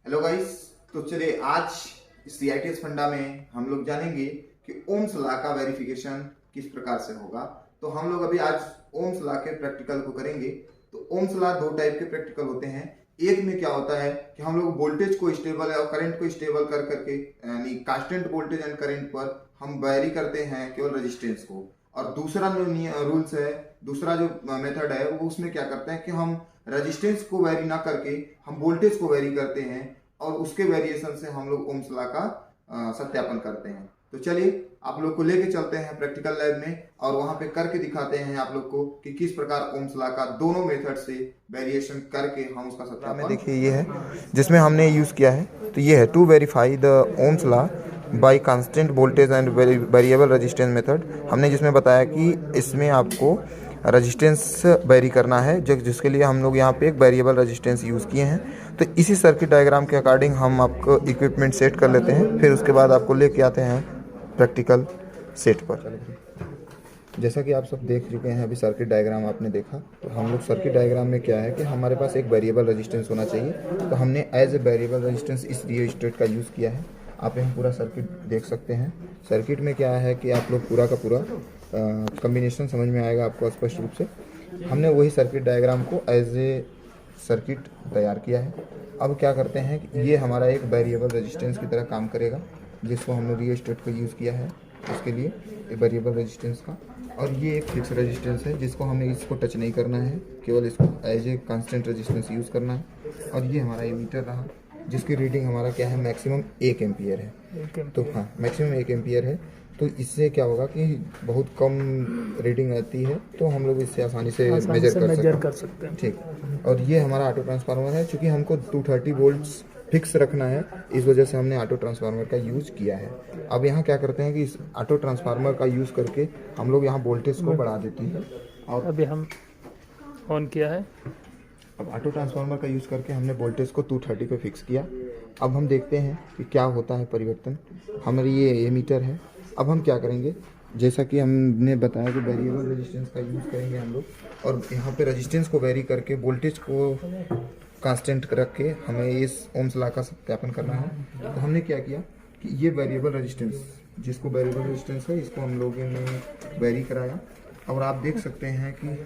Hello guys, तो चलिए आज CITS फंडा में हम लोग जानेंगे कि ओम्स लॉ का वेरिफिकेशन किस प्रकार से होगा। तो हम लोग अभी आज ओम्स लॉ के प्रैक्टिकल को करेंगे। तो ओम्स लॉ दो टाइप के प्रैक्टिकल होते हैं। एक में क्या होता है कि हम लोग वोल्टेज को स्टेबल और करंट को स्टेबल कर करके यानी कांस्टेंट वोल्टेज एंड करंट पर हम वेरी करते हैं केवल रेजिस्टेंस को। और दूसरा जो रूल्स है, दूसरा जो मेथड है वो उसमें क्या करते हैं कि हम रेजिस्टेंस को वेरी ना करके हम वोल्टेज को वेरी करते हैं और उसके वेरिएशन से हम लोग ओम्स लॉ का सत्यापन करते हैं। तो चलिए आप लोग को लेके चलते हैं प्रैक्टिकल लैब में और वहां पे करके दिखाते हैं आप लोग को कि किस प्रकार ओम्स लॉ का दोनों मेथड से वेरिएशन करके हम उसका सत्यापन। देखिए ये है जिसमें हमने यूज़ किया है। तो ये है to verify the Ohm's law by constant voltage and variable resistance method. हमने जिसमें बताया कि इसमें आपको रेजिस्टेंस वेरी करना है, जिसके लिए हम लोग यहाँ पे एक वेरिएबल रेजिस्टेंस यूज़ किए हैं। तो इसी सर्किट डायग्राम के अकॉर्डिंग हम आपको इक्विपमेंट सेट कर लेते हैं, फिर उसके बाद आपको लेके आते हैं प्रैक्टिकल सेट पर। जैसा कि आप सब देख चुके हैं, अभी सर्किट डायग्राम आपने देखा। तो हम लोग सर्किट डायग्राम में क्या है कि हमारे पास एक वेरिएबल रेजिस्टेंस होना चाहिए। तो हमने एज ए वेरिएबल रेजिस्टेंस इस रियोस्टेट का यूज़ किया है। आप यहाँ पूरा सर्किट देख सकते हैं। सर्किट में क्या है कि आप लोग पूरा का पूरा कम्बिनेशन समझ में आएगा आपको स्पष्ट रूप से। हमने वही सर्किट डायग्राम को एज ए सर्किट तैयार किया है। अब क्या करते हैं कि ये हमारा एक वेरिएबल रेजिस्टेंस की तरह काम करेगा, जिसको हमने रियोस्टेट का यूज़ किया है उसके लिए एक वेरिएबल रेजिस्टेंस का। और ये एक फिक्स रेजिस्टेंस है जिसको हमें इसको टच नहीं करना है, केवल इसको as a constant resistance use करना है। और ये हमारा एमीटर रहा, जिसकी रीडिंग हमारा क्या है, मैक्सिमम 1 एम्पियर है। तो हाँ, मैक्सिमम 1 एम्पियर है। तो इससे क्या होगा कि बहुत कम रीडिंग आती है, तो हम लोग इससे आसानी से मेजर कर सकते हैं। ठीक। और ये हमारा ऑटो ट्रांसफार्मर है। चूँकि हमको 230 वोल्ट्स फिक्स रखना है, इस वजह से हमने ऑटो ट्रांसफार्मर का यूज़ किया है। अब यहाँ क्या करते हैं कि इस ऑटो ट्रांसफार्मर का यूज़ करके हम लोग यहाँ वोल्टेज को बढ़ा देते हैं। और अभी हम ऑन किया है। अब ऑटो ट्रांसफार्मर का यूज़ करके हमने वोल्टेज को 230 पे फिक्स किया। अब हम देखते हैं कि क्या होता है परिवर्तन। हमारी ये एमीटर है। अब हम क्या करेंगे, जैसा कि हमने बताया कि वेरिएबल रेजिस्टेंस का यूज़ करेंगे हम लोग, और यहाँ पे रेजिस्टेंस को वेरी करके वोल्टेज को कांस्टेंट रख के हमें इस ओम्स लॉ का सत्यापन करना है। तो हमने क्या किया कि ये वेरिएबल रेजिस्टेंस, जिसको वेरिएबल रेजिस्टेंस है, इसको हम लोगों ने वेरी कराया। और आप देख सकते हैं कि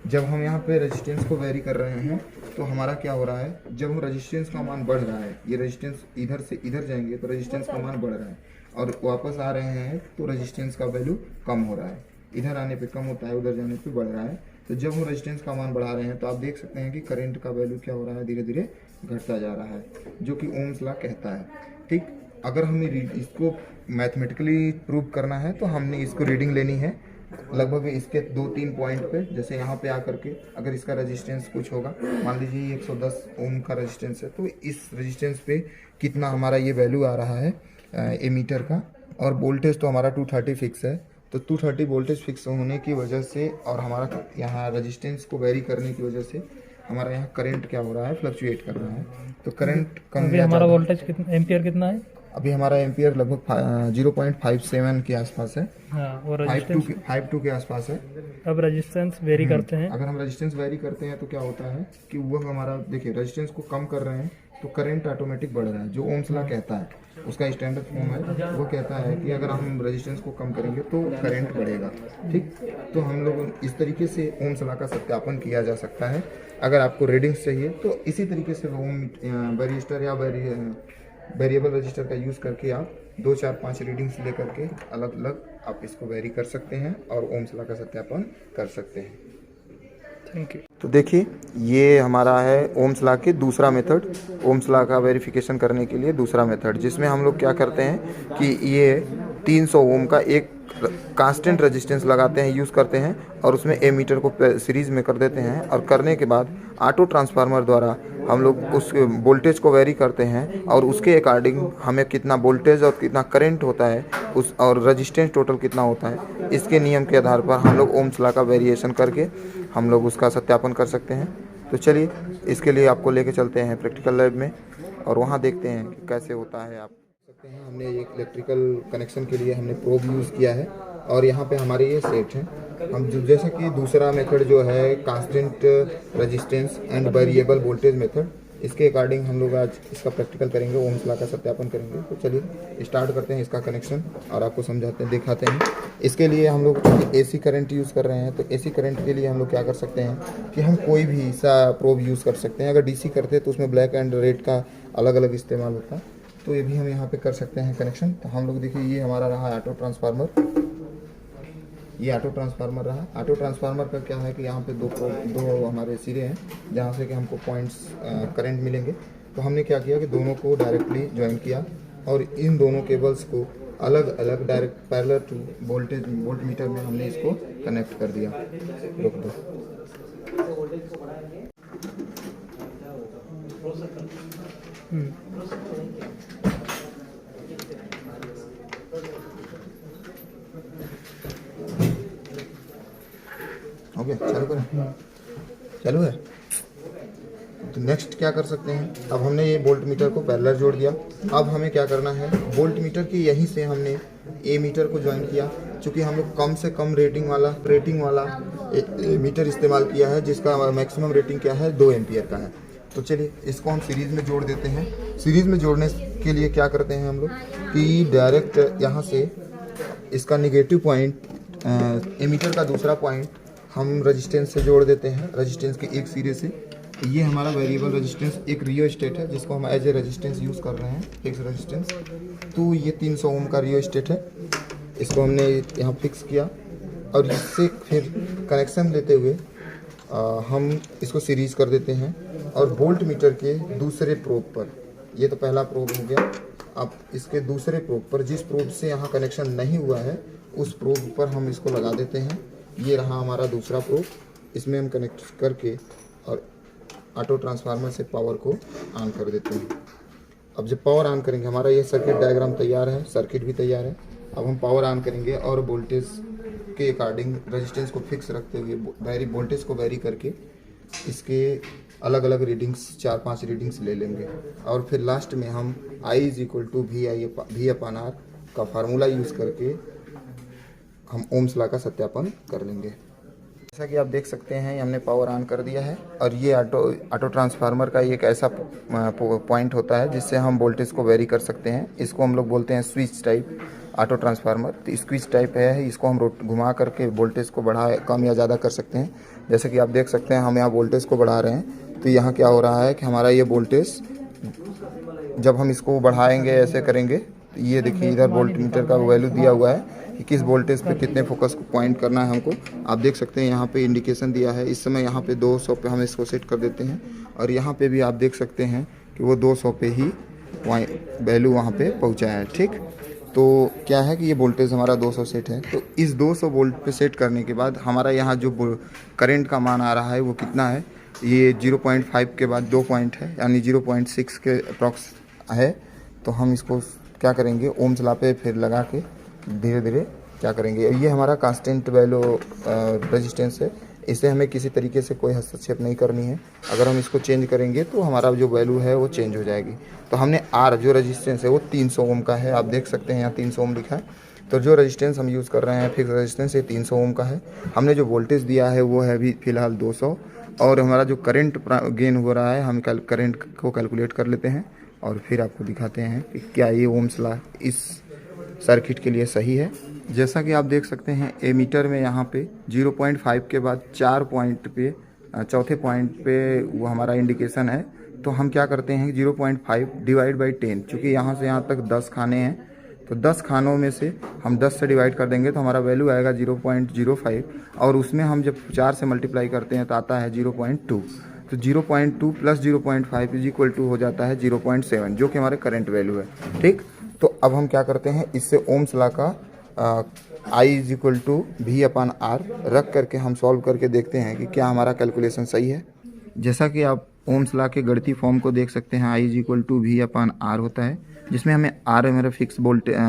जब हम यहाँ पे रेजिस्टेंस को वेरी कर रहे हैं तो हमारा क्या हो रहा है, जब हम रेजिस्टेंस का मान बढ़ रहा है, ये रेजिस्टेंस इधर से इधर जाएंगे तो रेजिस्टेंस का मान बढ़ रहा है, और वापस आ रहे हैं तो रेजिस्टेंस का वैल्यू कम हो रहा है। इधर आने पे कम होता है, उधर जाने पे बढ़ रहा है। तो जब हम रेजिस्टेंस का मान बढ़ा रहे हैं तो आप देख सकते हैं कि करंट का वैल्यू क्या हो रहा है, धीरे धीरे घटता जा रहा है, जो कि ओम्स लॉ कहता है। ठीक। अगर हमें इसको मैथमेटिकली प्रूव करना है तो हमने इसको रीडिंग लेनी है लगभग इसके 2-3 पॉइंट पे। जैसे यहाँ पे आकर के अगर इसका रेजिस्टेंस कुछ होगा, मान लीजिए 110 ओम का रेजिस्टेंस है, तो इस रेजिस्टेंस पे कितना हमारा ये वैल्यू आ रहा है एमीटर का। और वोल्टेज तो हमारा 230 फिक्स है। तो 230 वोल्टेज फिक्स होने की वजह से और हमारा यहाँ रेजिस्टेंस को वेरी करने की वजह से हमारा यहाँ करंट क्या हो रहा है, फ्लक्चुएट कर रहा है। तो करंट कम, हमारा वोल्टेज कितना एम्पियर कितना है? अभी हमारा एम्पियर लगभग 0.57 के आसपास है। हाँ, और 52 के आसपास है। अब रेजिस्टेंस वेरी करते हैं। अगर हम रेजिस्टेंस वेरी करते हैं तो क्या होता है कि वो हमारा, देखिए, रेजिस्टेंस को कम कर रहे हैं तो करंट ऑटोमेटिक बढ़ रहा है। जो ओम्स लॉ कहता है, उसका स्टैंडर्ड फॉर्म है, वो कहता है कि अगर हम रेजिस्टेंस को कम करेंगे तो करंट बढ़ेगा। ठीक। तो हम लोग इस तरीके से ओम्स लॉ का सत्यापन किया जा सकता है। अगर आपको रीडिंग्स चाहिए तो इसी तरीके से ओम वेरिस्टर या वेरिएबल रजिस्टर का यूज़ करके आप 2, 4, 5 रीडिंग्स ले करके अलग अलग आप इसको वेरी कर सकते हैं और ओम्स लॉ का सत्यापन कर सकते हैं। Thank you. तो देखिए ये हमारा है ओम्स लॉ के दूसरा मेथड, ओम्स लॉ का वेरिफिकेशन करने के लिए दूसरा मेथड, जिसमें हम लोग क्या करते हैं कि ये 300 ओम का एक कांस्टेंट रेजिस्टेंस लगाते हैं, यूज़ करते हैं, और उसमें एमीटर को सीरीज़ में कर देते हैं। और करने के बाद ऑटो ट्रांसफार्मर द्वारा हम लोग उस वोल्टेज को वेरी करते हैं और उसके अकॉर्डिंग हमें कितना वोल्टेज और कितना करंट होता है उस, और रेजिस्टेंस टोटल कितना होता है, इसके नियम के आधार पर हम लोग ओम्स लॉ का वेरिएशन करके हम लोग उसका सत्यापन कर सकते हैं। तो चलिए इसके लिए आपको लेके चलते हैं प्रैक्टिकल लैब में और वहाँ देखते हैं कि कैसे होता है। आप सकते हैं हमने एक इलेक्ट्रिकल कनेक्शन के लिए हमने प्रोब यूज़ किया है और यहाँ पे हमारे ये सेट हैं। हम जैसा कि दूसरा मेथड जो है constant resistance and variable voltage method, इसके अकॉर्डिंग हम लोग आज इसका प्रैक्टिकल करेंगे, ओम्स लॉ का सत्यापन करेंगे। तो चलिए स्टार्ट करते हैं इसका कनेक्शन और आपको समझाते हैं, दिखाते हैं। इसके लिए हम लोग AC करंट यूज़ कर रहे हैं, तो AC करंट के लिए हम लोग क्या कर सकते हैं कि हम कोई भी सा प्रोब यूज़ कर सकते हैं। अगर DC करते तो उसमें ब्लैक एंड रेड का अलग अलग इस्तेमाल होता, तो ये भी हम यहाँ पे कर सकते हैं कनेक्शन। तो हम लोग देखिए ये हमारा रहा ऑटो ट्रांसफार्मर, ये ऑटो ट्रांसफार्मर रहा। ऑटो ट्रांसफार्मर का क्या है कि यहाँ पे दो हमारे सिरे हैं जहाँ से कि हमको पॉइंट्स करंट मिलेंगे। तो हमने क्या किया कि दोनों को डायरेक्टली ज्वाइन किया और इन दोनों केबल्स को अलग अलग direct parallel two volt meter में हमने इसको कनेक्ट कर दिया। रोक दो। ओके, चालू करें। चालू है। तो नेक्स्ट क्या कर सकते हैं, अब हमने ये वोल्ट मीटर को पैरेलल जोड़ दिया। अब हमें क्या करना है, वोल्ट मीटर की यहीं से हमने ए मीटर को ज्वाइन किया। चूँकि हम लोग कम से कम रेटिंग वाला मीटर इस्तेमाल किया है, जिसका मैक्सिमम रेटिंग क्या है 2 एम्पियर का है। तो चलिए इसको हम सीरीज़ में जोड़ देते हैं। सीरीज़ में जोड़ने के लिए क्या करते हैं हम लोग कि डायरेक्ट यहाँ से इसका निगेटिव पॉइंट एमीटर का दूसरा पॉइंट हम रेजिस्टेंस से जोड़ देते हैं, रेजिस्टेंस के एक सिरे से। ये हमारा वेरिएबल रेजिस्टेंस एक रियोस्टेट है, जिसको हम एज ए रेजिस्टेंस यूज़ कर रहे हैं, फिक्स रेजिस्टेंस। तो ये 300 ओम का रियोस्टेट है, इसको हमने यहाँ फिक्स किया और इससे फिर कनेक्शन लेते हुए हम इसको सीरीज कर देते हैं। और वोल्ट मीटर के दूसरे प्रोब पर, ये तो पहला प्रोब हो गया, अब इसके दूसरे प्रोब पर, जिस प्रोब से यहाँ कनेक्शन नहीं हुआ है उस प्रोब पर हम इसको लगा देते हैं। ये रहा हमारा दूसरा प्रोब, इसमें हम कनेक्ट करके और ऑटो ट्रांसफार्मर से पावर को ऑन कर देते हैं। अब जब पावर ऑन करेंगे, हमारा ये सर्किट डायग्राम तैयार है, सर्किट भी तैयार है। अब हम पावर ऑन करेंगे और वोल्टेज के अकॉर्डिंग रेजिस्टेंस को फिक्स रखते हुए वोल्टेज को वेरी करके इसके अलग अलग रीडिंग्स 4-5 रीडिंग्स ले लेंगे। और फिर लास्ट में हम I = V/R का फार्मूला यूज़ करके हम ओम्स लॉ का सत्यापन कर लेंगे। जैसा कि आप देख सकते हैं हमने पावर ऑन कर दिया है और ये ऑटो ट्रांसफार्मर का एक ऐसा पॉइंट होता है जिससे हम वोल्टेज को वेरी कर सकते हैं। इसको हम लोग बोलते हैं स्विच टाइप ऑटो ट्रांसफार्मर। तो स्विच टाइप है, इसको हम घुमा करके वोल्टेज को कम या ज़्यादा कर सकते हैं। जैसे कि आप देख सकते हैं हम यहाँ वोल्टेज को बढ़ा रहे हैं, तो यहाँ क्या हो रहा है कि हमारा ये वोल्टेज जब हम इसको बढ़ाएंगे, ऐसे करेंगे, तो ये देखिए इधर वोल्ट मीटर का वैल्यू दिया हुआ है कि किस वोल्टेज पे कितने फोकस को पॉइंट करना है हमको। आप देख सकते हैं यहाँ पे इंडिकेशन दिया है। इस समय यहाँ पे 200 पे हम इसको सेट कर देते हैं और यहाँ पे भी आप देख सकते हैं कि वो 200 पे ही वैल्यू वहाँ पे पहुँचा है। ठीक, तो क्या है कि ये वोल्टेज हमारा 200 सेट है। तो इस 200 वोल्ट पे सेट करने के बाद हमारा यहाँ जो करंट का मान आ रहा है वो कितना है, ये 0.5 के बाद 2 पॉइंट है, यानी 0.6 के अप्रॉक्स है। तो हम इसको क्या करेंगे, ओम्स लॉ पे फिर लगा के धीरे धीरे क्या करेंगे। ये हमारा कांस्टेंट वैल्यू रेजिस्टेंस है, इसे हमें किसी तरीके से कोई हस्तक्षेप नहीं करनी है। अगर हम इसको चेंज करेंगे तो हमारा जो वैल्यू है वो चेंज हो जाएगी। तो हमने R जो रेजिस्टेंस है वो 300 ओम का है, आप देख सकते हैं यहाँ 300 ओम लिखा है। तो जो रेजिस्टेंस हम यूज़ कर रहे हैं फिक्स रेजिस्टेंस, ये 300 ओम का है। हमने जो वोल्टेज दिया है वो है अभी फ़िलहाल 200। और हमारा जो करंट गेन हो रहा है, हम करंट को कैलकुलेट कर लेते हैं और फिर आपको दिखाते हैं कि क्या ये ओम्स लॉ इस सर्किट के लिए सही है। जैसा कि आप देख सकते हैं एमीटर में यहाँ पे 0.5 के बाद 4 पॉइंट पे, चौथे पॉइंट पे वो हमारा इंडिकेशन है। तो हम क्या करते हैं 0.5 डिवाइड बाई 10, चूँकि यहाँ से यहाँ तक 10 खाने हैं, तो 10 खानों में से हम 10 से डिवाइड कर देंगे तो हमारा वैल्यू आएगा 0.05 और उसमें हम जब 4 से मल्टीप्लाई करते हैं तो आता है 0.2। तो 0.2 प्लस 0.5 इज इक्वल टू हो जाता है 0.7, जो कि हमारे करंट वैल्यू है। ठीक, तो अब हम क्या करते हैं, इससे ओम्स लॉ का I = V/R रख करके हम सॉल्व करके देखते हैं कि क्या हमारा कैलकुलेशन सही है। जैसा कि आप ओम्स लॉ के गणितीय फॉर्म को देख सकते हैं, I = V/R होता है, जिसमें हमें R हमारा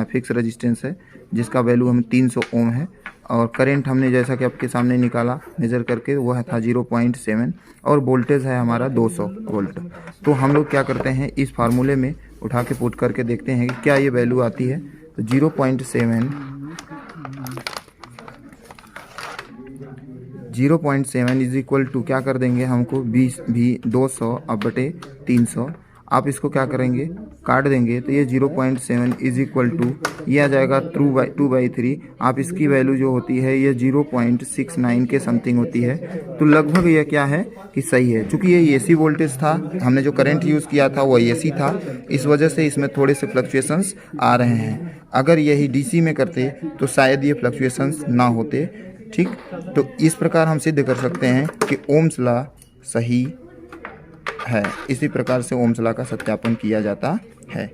फिक्स रेजिस्टेंस है, जिसका वैल्यू हमें 300 ओम है। और करंट हमने जैसा कि आपके सामने निकाला मेजर करके, वह था 0.7 और वोल्टेज है हमारा 200 वोल्ट। तो हम लोग क्या करते हैं, इस फार्मूले में उठा के पुट करके देखते हैं कि क्या ये वैल्यू आती है। तो 0.7 0.7 इज इक्वल टू क्या कर देंगे हमको 20 भी 200 अब बटे 300। आप इसको क्या करेंगे, काट देंगे तो ये 0.7 इज इक्वल टू ये आ जाएगा 2/3। आप इसकी वैल्यू जो होती है ये 0.69 के समथिंग होती है। तो लगभग ये क्या है कि सही है। चूँकि ये AC वोल्टेज था, हमने जो करंट यूज़ किया था वो AC था, इस वजह से इसमें थोड़े से फ्लक्चुएशंस आ रहे हैं। अगर यही DC में करते तो शायद ये फ्लक्चुएशंस ना होते। ठीक, तो इस प्रकार हम सिद्ध कर सकते हैं कि ओम्स लॉ सही है। इसी प्रकार से ओम्स लॉ का सत्यापन किया जाता है।